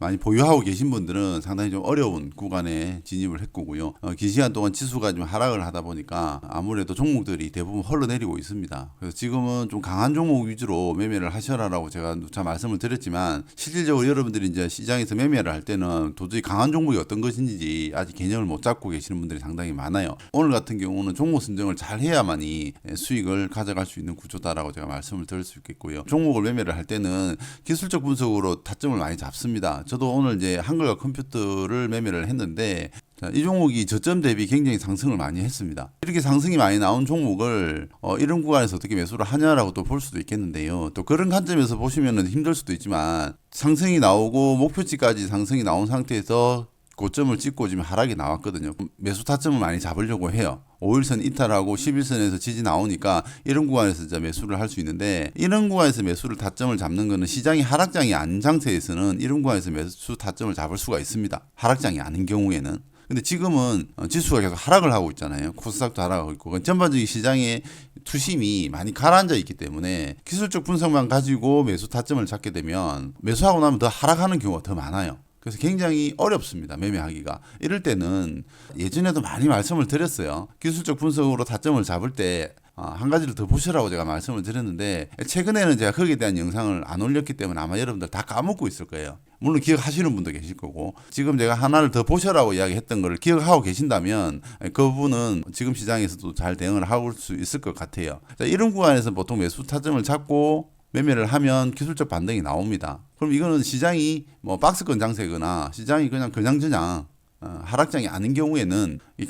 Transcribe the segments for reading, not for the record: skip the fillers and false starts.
많이 보유하고 계신 분들은 상당히 좀 어려운 구간에 진입을 했고요. 긴 시간 동안 지수가 좀 하락을 하다 보니까 아무래도 종목들이 대부분 흘러내리고 있습니다. 그래서 지금은 좀 강한 종목 위주로 매매를 하셔라라고 제가 누차 말씀을 드렸지만, 실질적으로 여러분들이 이제 시장에서 매매를 할 때는 도저히 강한 종목이 어떤 것인지 아직 개념을 못 잡고 계시는 분들이 상당히 많아요. 오늘 같은 경우는 종목 선정을 잘 해야만이 수익을 가져갈 수 있는 구조다라고 제가 말씀을 드릴 수 있겠고요. 종목을 매매를 할 때는 기술적 분석으로 타점을 많이 잡습니다. 저도 오늘 이제 한글과 컴퓨터를 매매를 했는데, 자, 이 종목이 저점 대비 굉장히 상승을 많이 했습니다. 이렇게 상승이 많이 나온 종목을 이런 구간에서 어떻게 매수를 하냐라고 또 볼 수도 있겠는데요. 또 그런 관점에서 보시면 힘들 수도 있지만, 상승이 나오고 목표치까지 상승이 나온 상태에서 고점을 찍고 지금 하락이 나왔거든요. 매수 타점을 많이 잡으려고 해요. 5일선 이탈하고 11선에서 지지 나오니까 이런 구간에서 이제 매수를 할 수 있는데, 이런 구간에서 매수를 타점을 잡는 거는 시장이 하락장이 아닌 상태에서는 이런 구간에서 매수 타점을 잡을 수가 있습니다. 하락장이 아닌 경우에는. 근데 지금은 지수가 계속 하락을 하고 있잖아요. 코스닥도 하락하고 있고, 전반적인 시장의 투심이 많이 가라앉아 있기 때문에 기술적 분석만 가지고 매수 타점을 잡게 되면 매수하고 나면 더 하락하는 경우가 더 많아요. 그래서 굉장히 어렵습니다. 매매하기가. 이럴 때는 예전에도 많이 말씀을 드렸어요. 기술적 분석으로 타점을 잡을 때 한 가지를 더 보시라고 제가 말씀을 드렸는데, 최근에는 제가 거기에 대한 영상을 안 올렸기 때문에 아마 여러분들 다 까먹고 있을 거예요. 물론 기억하시는 분도 계실 거고, 지금 제가 하나를 더 보시라고 이야기했던 걸 기억하고 계신다면 그 부분은 지금 시장에서도 잘 대응을 하고 수 있을 것 같아요. 자, 이런 구간에서 보통 매수 타점을 잡고 매매를 하면 기술적 반등이 나옵니다. 그럼 이거는 시장이 뭐 박스권 장세거나 시장이 그냥 그냥저냥 하락장이 아닌 경우에는 이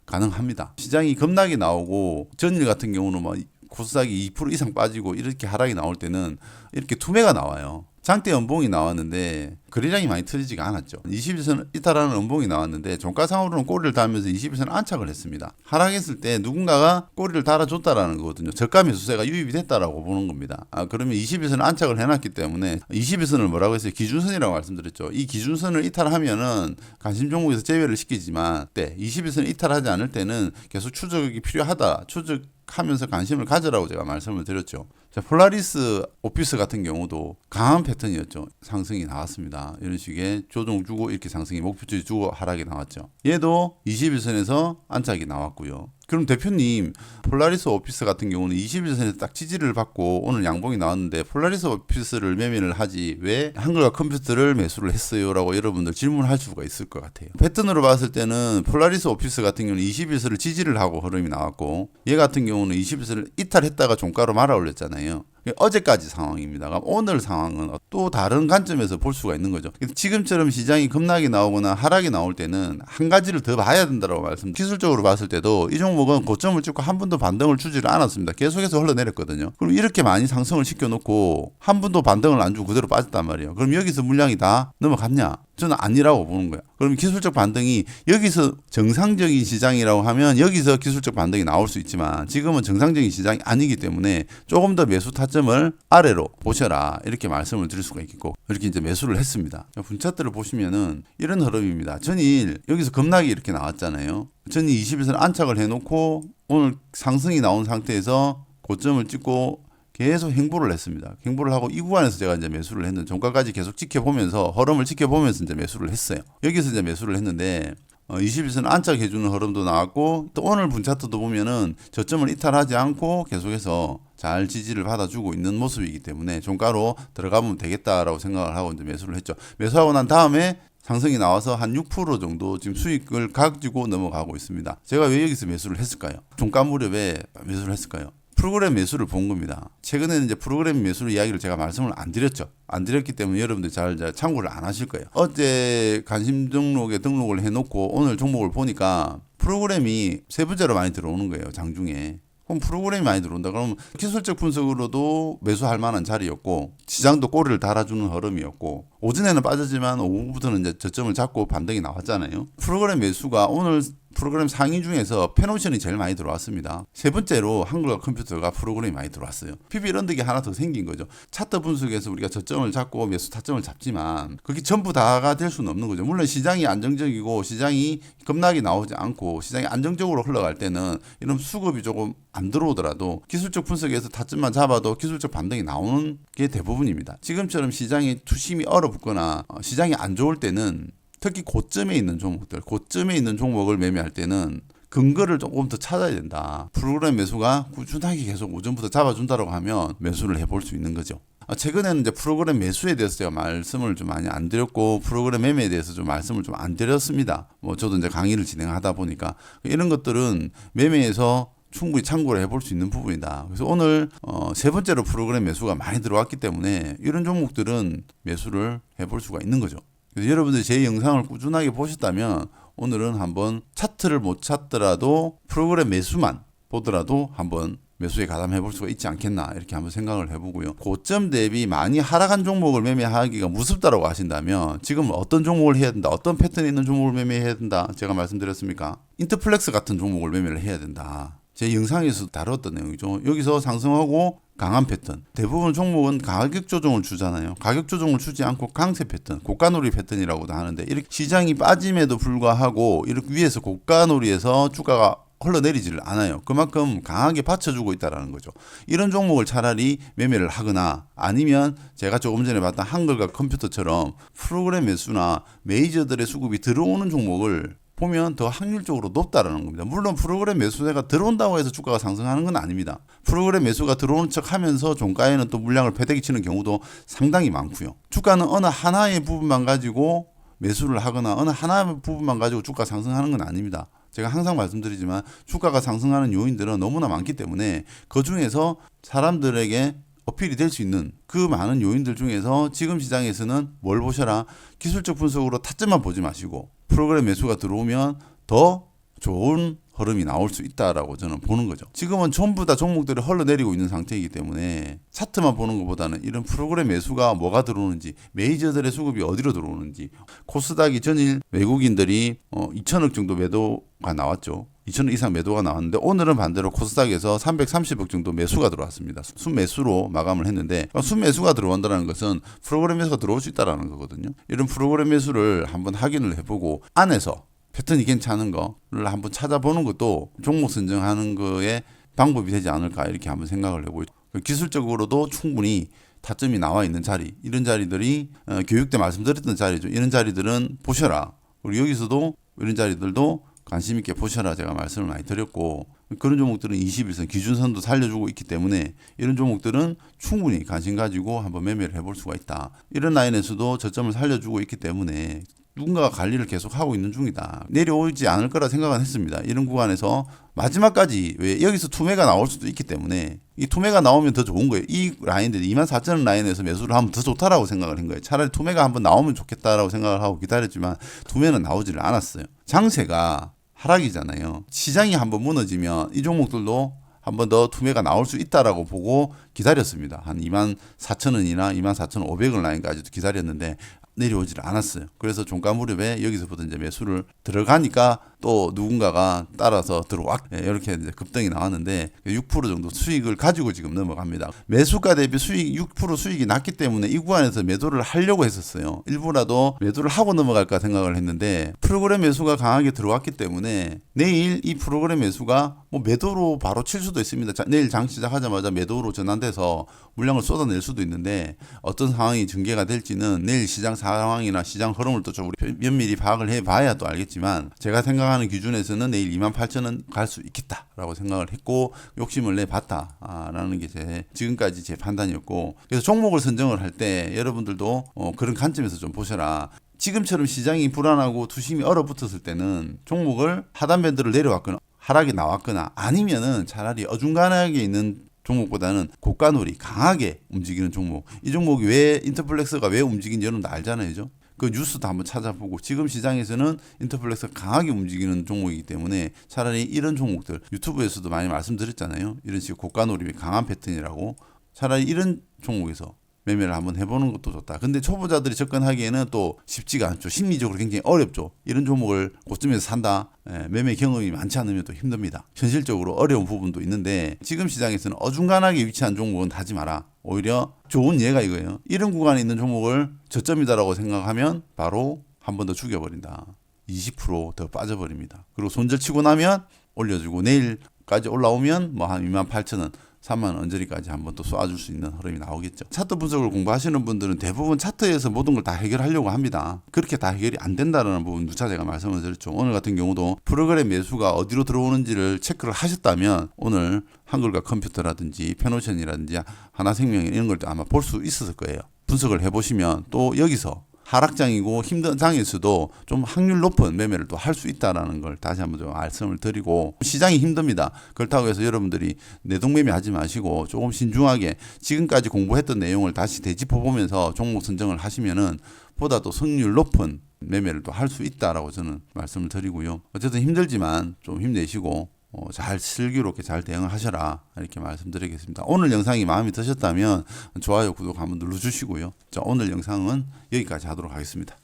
가능합니다. 시장이 급락이 나오고, 전일 같은 경우는 뭐 코스닥이 2% 이상 빠지고 이렇게 하락이 나올 때는 이렇게 투매가 나와요. 장대 연봉이 나왔는데 거래량이 많이 터지지가 않았죠. 21선 이탈하는 연봉이 나왔는데 종가상으로는 꼬리를 달면서 21선 안착을 했습니다. 하락했을 때 누군가가 꼬리를 달아줬다라는 거거든요. 저가 매수세가 유입이 됐다라고 보는 겁니다. 그러면 21선 안착을 해놨기 때문에 21선을 뭐라고 했어요? 기준선이라고 말씀드렸죠. 이 기준선을 이탈하면은 관심 종목에서 제외를 시키지만, 21선을 이탈하지 않을 때는 계속 추적이 필요하다. 하면서 관심을 가져라고 제가 말씀을 드렸죠. 자, 폴라리스 오피스 같은 경우도 강한 패턴이었죠. 상승이 나왔습니다. 이런 식의 조정 주고 이렇게 상승이 목표치 주고 하락이 나왔죠. 얘도 21선에서 안착이 나왔고요. 그럼 대표님, 폴라리스 오피스 같은 경우는 21선에서 딱 지지를 받고 오늘 양봉이 나왔는데 폴라리스 오피스를 매매를 하지 왜 한글과 컴퓨터를 매수를 했어요? 라고 여러분들 질문할 수가 있을 것 같아요. 패턴으로 봤을 때는 폴라리스 오피스 같은 경우는 21선을 지지를 하고 흐름이 나왔고, 얘 같은 경우는 21선을 이탈했다가 종가로 말아 올렸잖아요. 어제까지 상황입니다. 그럼 오늘 상황은 또 다른 관점에서 볼 수가 있는 거죠. 지금처럼 시장이 급락이 나오거나 하락이 나올 때는 한 가지를 더 봐야 된다고 말씀드립니다. 기술적으로 봤을 때도 이 종목은 고점을 찍고 한 번도 반등을 주지를 않았습니다. 계속해서 흘러내렸거든요. 그럼 이렇게 많이 상승을 시켜놓고 한 번도 반등을 안 주고 그대로 빠졌단 말이에요. 그럼 여기서 물량이 다 넘어갔냐? 저는 아니라고 보는 거예요. 그럼 기술적 반등이 여기서 정상적인 시장이라고 하면 여기서 기술적 반등이 나올 수 있지만, 지금은 정상적인 시장이 아니기 때문에 조금 더 매수 타점을 아래로 보셔라, 이렇게 말씀을 드릴 수가 있겠고, 이렇게 이제 매수를 했습니다. 분차트를 보시면은 이런 흐름입니다. 전일 여기서 급락이 이렇게 나왔잖아요. 전일 21선 안착을 해놓고 오늘 상승이 나온 상태에서 고점을 찍고 계속 행보를 했습니다. 행보를 하고 이 구간에서 제가 이제 매수를 했는데, 종가까지 계속 지켜보면서 흐름을 지켜보면서 이제 매수를 했어요. 여기서 이제 매수를 했는데 21선 안착해주는 흐름도 나왔고, 또 오늘 분차트도 보면은 저점을 이탈하지 않고 계속해서 잘 지지를 받아주고 있는 모습이기 때문에 종가로 들어가면 되겠다라고 생각을 하고 이제 매수를 했죠. 매수하고 난 다음에 상승이 나와서 한 6% 정도 지금 수익을 가지고 넘어가고 있습니다. 제가 왜 여기서 매수를 했을까요? 종가 무렵에 매수를 했을까요? 프로그램 매수를 본 겁니다. 최근에는 이제 프로그램 매수를 이야기를 제가 말씀을 안 드렸죠. 안 드렸기 때문에 여러분들 잘 참고를 안 하실 거예요. 어제 관심 종목에 등록을 해놓고 오늘 종목을 보니까 프로그램이 세 번째로 많이 들어오는 거예요. 장중에. 그럼 프로그램이 많이 들어온다. 그러면 기술적 분석으로도 매수할 만한 자리였고, 시장도 꼬리를 달아주는 흐름이었고, 오전에는 빠졌지만 오후부터는 이제 저점을 잡고 반등이 나왔잖아요. 프로그램 매수가 오늘 프로그램 상위 중에서 펜오션이 제일 많이 들어왔습니다. 세 번째로 한글과 컴퓨터가 프로그램이 많이 들어왔어요. PB 런득이 하나 더 생긴 거죠. 차트 분석에서 우리가 저점을 잡고 매수 타점을 잡지만 그게 전부 다가 될 수는 없는 거죠. 물론 시장이 안정적이고 시장이 급락이 나오지 않고 시장이 안정적으로 흘러갈 때는 이런 수급이 조금 안 들어오더라도 기술적 분석에서 타점만 잡아도 기술적 반등이 나오는 게 대부분입니다. 지금처럼 시장이 투심이 얼어붙거나 시장이 안 좋을 때는 특히 고점에 있는 종목들, 고점에 있는 종목을 매매할 때는 근거를 조금 더 찾아야 된다. 프로그램 매수가 꾸준하게 계속 오전부터 잡아준다고 하면 매수를 해볼 수 있는 거죠. 최근에는 이제 프로그램 매수에 대해서 제가 말씀을 좀 많이 안 드렸고 프로그램 매매에 대해서 좀 말씀을 좀 안 드렸습니다. 저도 이제 강의를 진행하다 보니까 이런 것들은 매매에서 충분히 참고를 해볼 수 있는 부분이다. 그래서 오늘 세 번째로 프로그램 매수가 많이 들어왔기 때문에 이런 종목들은 매수를 해볼 수가 있는 거죠. 그래서 여러분들 제 영상을 꾸준하게 보셨다면 오늘은 한번 차트를 못 찾더라도 프로그램 매수만 보더라도 한번 매수에 가담해 볼 수가 있지 않겠나 이렇게 한번 생각을 해보고요. 고점 대비 많이 하락한 종목을 매매하기가 무섭다라고 하신다면 지금 어떤 종목을 해야 된다, 어떤 패턴이 있는 종목을 매매해야 된다 제가 말씀드렸습니까? 인터플렉스 같은 종목을 매매를 해야 된다. 제 영상에서 다뤘던 내용이죠. 여기서 상승하고 강한 패턴. 대부분 종목은 가격 조정을 주잖아요. 가격 조정을 주지 않고 강세 패턴, 고가놀이 패턴이라고도 하는데 이렇게 시장이 빠짐에도 불구하고 이렇게 위에서 고가놀이에서 주가가 흘러내리지를 않아요. 그만큼 강하게 받쳐주고 있다는 거죠. 이런 종목을 차라리 매매를 하거나 아니면 제가 조금 전에 봤던 한글과 컴퓨터처럼 프로그램 매수나 메이저들의 수급이 들어오는 종목을 보면 더 확률적으로 높다라는 겁니다. 물론 프로그램 매수세가 들어온다고 해서 주가가 상승하는 건 아닙니다. 프로그램 매수가 들어오는 척 하면서 종가에는 또 물량을 패대기 치는 경우도 상당히 많고요. 주가는 어느 하나의 부분만 가지고 매수를 하거나 어느 하나의 부분만 가지고 주가 상승하는 건 아닙니다. 제가 항상 말씀드리지만 주가가 상승하는 요인들은 너무나 많기 때문에 그 중에서 사람들에게 어필이 될 수 있는 그 많은 요인들 중에서 지금 시장에서는 뭘 보셔라. 기술적 분석으로 타점만 보지 마시고 프로그램 매수가 들어오면 더 좋은 흐름이 나올 수 있다라고 저는 보는 거죠. 지금은 전부 다 종목들이 흘러내리고 있는 상태이기 때문에 차트만 보는 것보다는 이런 프로그램 매수가 뭐가 들어오는지 메이저들의 수급이 어디로 들어오는지 코스닥이 전일 외국인들이 2천억 정도 매도가 나왔죠. 2천억 이상 매도가 나왔는데 오늘은 반대로 코스닥에서 330억 정도 매수가 들어왔습니다. 순매수로 마감을 했는데 순매수가 들어온다는 것은 프로그램 매수가 들어올 수 있다는 거거든요. 이런 프로그램 매수를 한번 확인을 해보고 안에서 패턴이 괜찮은 거를 한번 찾아보는 것도 종목 선정하는 거에 방법이 되지 않을까 이렇게 한번 생각을 해보고 기술적으로도 충분히 타점이 나와 있는 자리 이런 자리들이 교육 때 말씀드렸던 자리죠. 이런 자리들은 보셔라. 그리고 여기서도 이런 자리들도 관심 있게 보셔라 제가 말씀을 많이 드렸고 그런 종목들은 21선 기준선도 살려주고 있기 때문에 이런 종목들은 충분히 관심 가지고 한번 매매를 해볼 수가 있다. 이런 라인에서도 저점을 살려주고 있기 때문에 누군가가 관리를 계속 하고 있는 중이다. 내려오지 않을 거라 생각은 했습니다. 이런 구간에서 마지막까지 왜 여기서 투매가 나올 수도 있기 때문에 이 투매가 나오면 더 좋은 거예요. 이 라인들 24,000원 라인에서 매수를 하면 더 좋다라고 생각을 한 거예요. 차라리 투매가 한번 나오면 좋겠다라고 생각을 하고 기다렸지만 투매는 나오지를 않았어요. 장세가 하락이잖아요. 시장이 한번 무너지면 이 종목들도 한번 더 투매가 나올 수 있다라고 보고 기다렸습니다. 한 24,000원이나 24,500원 라인까지도 기다렸는데 내려오질 않았어요. 그래서 종가 무렵에 여기서부터 이제 매수를 들어가니까 또 누군가가 따라서 이렇게 이제 급등이 나왔는데 6% 정도 수익을 가지고 지금 넘어갑니다. 매수가 대비 수익 6% 수익이 났기 때문에 이 구간에서 매도를 하려고 했었어요. 일부라도 매도를 하고 넘어갈까 생각을 했는데 프로그램 매수가 강하게 들어왔기 때문에 내일 이 프로그램 매수가 매도로 바로 칠 수도 있습니다. 내일 장 시작하자마자 매도로 전환돼서 물량을 쏟아낼 수도 있는데 어떤 상황이 전개가 될지는 내일 시장 상황이나 시장 흐름을 또 좀 우리 면밀히 파악을 해봐야 또 알겠지만 제가 생각하는 기준에서는 내일 28,000원 갈 수 있겠다라고 생각을 했고 욕심을 내봤다라는 게 지금까지 제 판단이었고 그래서 종목을 선정을 할 때 여러분들도 그런 관점에서 좀 보셔라. 지금처럼 시장이 불안하고 투심이 얼어붙었을 때는 종목을 하단 밴드를 내려왔거나 하락이 나왔거나 아니면은 차라리 어중간하게 있는 종목보다는 고가놀이 강하게 움직이는 종목. 이 종목이 왜 인터플렉스가 왜 움직이는지 여러분도 알잖아요. 그죠? 그 뉴스도 한번 찾아보고 지금 시장에서는 인터플렉스가 강하게 움직이는 종목이기 때문에 차라리 이런 종목들 유튜브에서도 많이 말씀드렸잖아요. 이런 식의 고가놀이 강한 패턴이라고 차라리 이런 종목에서 매매를 한번 해보는 것도 좋다. 근데 초보자들이 접근하기에는 또 쉽지가 않죠. 심리적으로 굉장히 어렵죠. 이런 종목을 고점에서 산다. 매매 경험이 많지 않으면 또 힘듭니다. 현실적으로 어려운 부분도 있는데 지금 시장에서는 어중간하게 위치한 종목은 하지 마라. 오히려 좋은 예가 이거예요. 이런 구간에 있는 종목을 저점이다라고 생각하면 바로 한 번 더 죽여버린다. 20% 더 빠져버립니다. 그리고 손절 치고 나면 올려주고 내일까지 올라오면 뭐 한 28,000원 3만 언저리까지 한번 또 쏘아줄 수 있는 흐름이 나오겠죠. 차트 분석을 공부하시는 분들은 대부분 차트에서 모든 걸 다 해결하려고 합니다. 그렇게 다 해결이 안 된다는 부분 누차 제가 말씀을 드렸죠. 오늘 같은 경우도 프로그램 매수가 어디로 들어오는지를 체크를 하셨다면 오늘 한글과 컴퓨터라든지 페노션이라든지 하나생명 이런 걸 아마 볼 수 있었을 거예요. 분석을 해보시면 또 여기서 하락장이고 힘든 장에서도 좀 확률 높은 매매를 또 할 수 있다는 걸 다시 한번 좀 말씀을 드리고, 시장이 힘듭니다. 그렇다고 해서 여러분들이 내동매매 하지 마시고 조금 신중하게 지금까지 공부했던 내용을 다시 되짚어 보면서 종목 선정을 하시면은 보다 또 승률 높은 매매를 또 할 수 있다라고 저는 말씀을 드리고요. 어쨌든 힘들지만 좀 힘내시고 잘 슬기롭게 잘 대응을 하셔라 이렇게 말씀드리겠습니다. 오늘 영상이 마음에 드셨다면 좋아요, 구독 한번 눌러주시고요. 자, 오늘 영상은 여기까지 하도록 하겠습니다.